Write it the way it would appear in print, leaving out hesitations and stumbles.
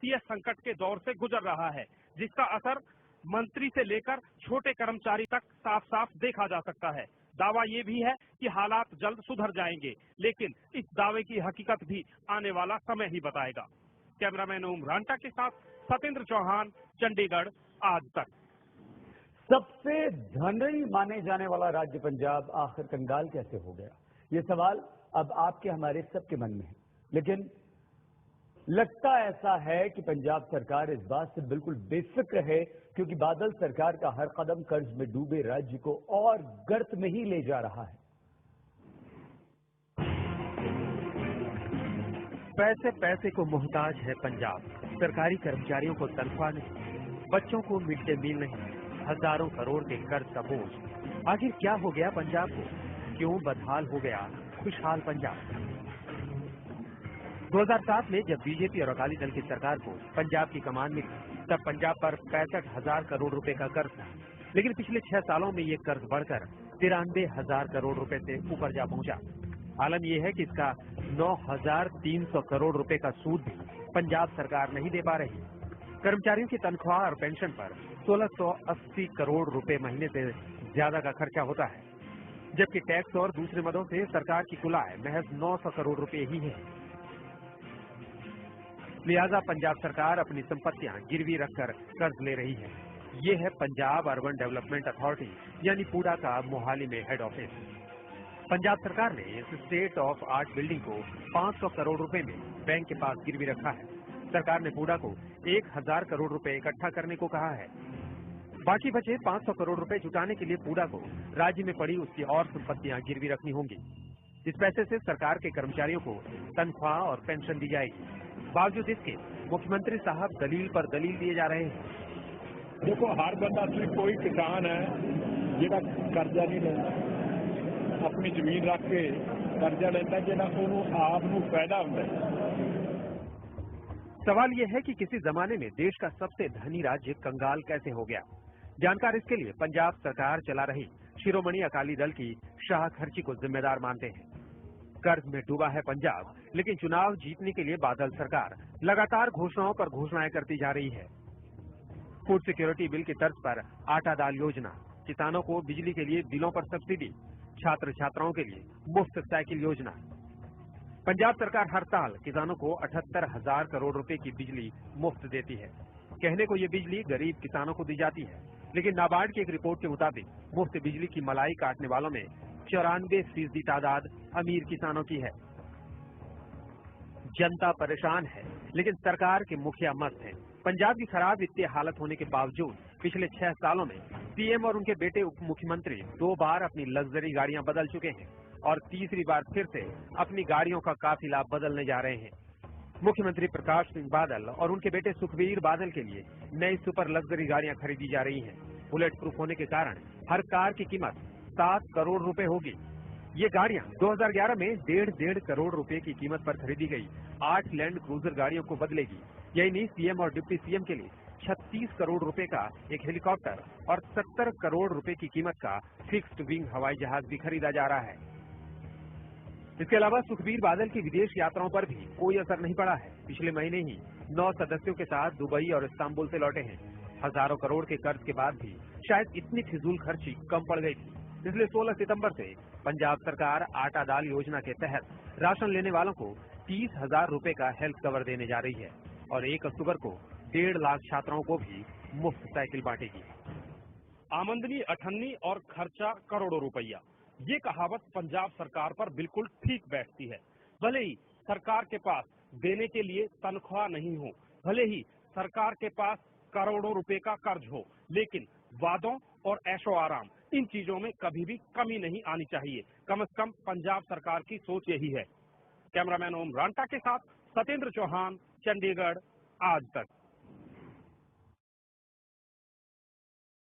वित्तीय संकट के दौर से गुजर रहा है, जिसका असर मंत्री से लेकर छोटे कर्मचारी तक साफ साफ देखा जा सकता है। दावा ये भी है कि हालात जल्द सुधर जाएंगे, लेकिन इस दावे की हकीकत भी आने वाला समय ही बताएगा। कैमरामैन ओम रांटा के साथ सतेंद्र चौहान, चंडीगढ़, आज तक। सबसे धनी माने जाने वाला राज्य पंजाब आखिर कंगाल कैसे हो गया? ये सवाल अब आपके हमारे सबके मन में है, लेकिन लगता ऐसा है कि पंजाब सरकार इस बात से बिल्कुल बेफिक्र है, क्योंकि बादल सरकार का हर कदम कर्ज में डूबे राज्य को और गर्त में ही ले जा रहा है। पैसे पैसे को मोहताज है पंजाब। सरकारी कर्मचारियों को तनख्वाह नहीं, बच्चों को मिड डे मील नहीं, हजारों करोड़ के कर्ज का बोझ। आखिर क्या हो गया पंजाब को? क्यों बदहाल हो गया खुशहाल पंजाब? 2007 में जब बीजेपी और अकाली दल की सरकार को पंजाब की कमान मिली, तब पंजाब पर 65,000 करोड़ रुपए का कर्ज था। लेकिन पिछले 6 सालों में ये कर्ज बढ़कर 93,000 करोड़ रुपए से ऊपर जा पहुंचा। आलम यह है कि इसका 9,300 करोड़ रुपए का सूद भी पंजाब सरकार नहीं दे पा रही। कर्मचारियों की तनख्वाह और पेंशन पर 1680 करोड़ रुपए महीने से ज्यादा का खर्चा होता है, जबकि टैक्स और दूसरे मदों से सरकार की कुल आय महज 900 करोड़ रुपए ही है। लिहाजा पंजाब सरकार अपनी संपत्तियां गिरवी रखकर कर्ज ले रही है। ये है पंजाब अर्बन डेवलपमेंट अथॉरिटी यानी पूडा का मोहाली में हेड ऑफिस। पंजाब सरकार ने इस स्टेट ऑफ आर्ट बिल्डिंग को 500 करोड़ रुपए में बैंक के पास गिरवी रखा है। सरकार ने पूडा को 1000 करोड़ रुपए इकट्ठा करने को कहा है। बाकी बचे 500 करोड़ रुपए जुटाने के लिए पूडा को राज्य में पड़ी उसकी और संपत्तियां गिरवी रखनी होंगी। इस पैसे से सरकार के कर्मचारियों को तनख्वाह और पेंशन दी जाएगी। बावजूद इसके मुख्यमंत्री साहब दलील पर दलील दिए जा रहे हैं। देखो, हर बंदा कोई किसान है जिहड़ा कर्जा नहीं लेता, अपनी जमीन रख के कर्जा लेता जिहड़ा उन्होंने आप नूं फायदा हुंदा है। सवाल यह है कि किसी जमाने में देश का सबसे धनी राज्य कंगाल कैसे हो गया? जानकार इसके लिए पंजाब सरकार चला रही शिरोमणि अकाली दल की शाह खर्ची को जिम्मेदार मानते हैं। कर्ज में डूबा है पंजाब, लेकिन चुनाव जीतने के लिए बादल सरकार लगातार घोषणाओं पर घोषणाएं करती जा रही है। फूड सिक्योरिटी बिल की तर्ज पर आटा दाल योजना, किसानों को बिजली के लिए बिलों पर सब्सिडी, छात्र छात्राओं के लिए मुफ्त साइकिल योजना। पंजाब सरकार हर साल किसानों को 78,000 करोड़ रुपए की बिजली मुफ्त देती है। कहने को ये बिजली गरीब किसानों को दी जाती है, लेकिन नाबार्ड की एक रिपोर्ट के मुताबिक मुफ्त बिजली की मलाई काटने वालों में 94% तादाद अमीर किसानों की है। जनता परेशान है, लेकिन सरकार के मुखिया मस्त हैं। पंजाब की खराब वित्तीय हालत होने के बावजूद पिछले 6 सालों में सीएम और उनके बेटे उप मुख्यमंत्री 2 बार अपनी लग्जरी गाड़ियां बदल चुके हैं और तीसरी बार फिर से अपनी गाड़ियों का काफिला बदलने जा रहे हैं। मुख्यमंत्री प्रकाश सिंह बादल और उनके बेटे सुखबीर बादल के लिए नई सुपर लग्जरी गाड़ियां खरीदी जा रही हैं। बुलेट प्रूफ होने के कारण हर कार की कीमत 7 करोड़ रुपए होगी। ये गाड़ियां 2011 में 1.5 करोड़ रुपए की कीमत पर खरीदी गई 8 लैंड क्रूजर गाड़ियों को बदलेगी। यही नहीं, सीएम और डिप्टी सीएम के लिए 36 करोड़ रुपए का एक हेलीकॉप्टर और 70 करोड़ रुपए की कीमत का फिक्स्ड विंग हवाई जहाज भी खरीदा जा रहा है। इसके अलावा सुखबीर बादल की विदेश यात्राओं पर भी कोई असर नहीं पड़ा है। पिछले महीने ही 9 सदस्यों के साथ दुबई और इस्तांबुल से लौटे हैं। हजारों करोड़ के कर्ज के बाद भी शायद इतनी फिजूल खर्ची कम पड़ गई थी। इसलिए 16 सितंबर से पंजाब सरकार आटा दाल योजना के तहत राशन लेने वालों को 30,000 रुपए का हेल्थ कवर देने जा रही है और 1 अक्टूबर को 1.5 लाख छात्राओं को भी मुफ्त साइकिल बांटेगी। आमदनी अठन्नी और खर्चा करोड़ों रुपया, ये कहावत पंजाब सरकार पर बिल्कुल ठीक बैठती है। भले ही सरकार के पास देने के लिए तनख्वाह नहीं हो, भले ही सरकार के पास करोड़ों रुपए का कर्ज हो, लेकिन वादों और ऐशो आराम, इन चीजों में कभी भी कमी नहीं आनी चाहिए। कम से कम पंजाब सरकार की सोच यही है। कैमरामैन ओम रांटा के साथ सतेंद्र चौहान, चंडीगढ़, आज तक।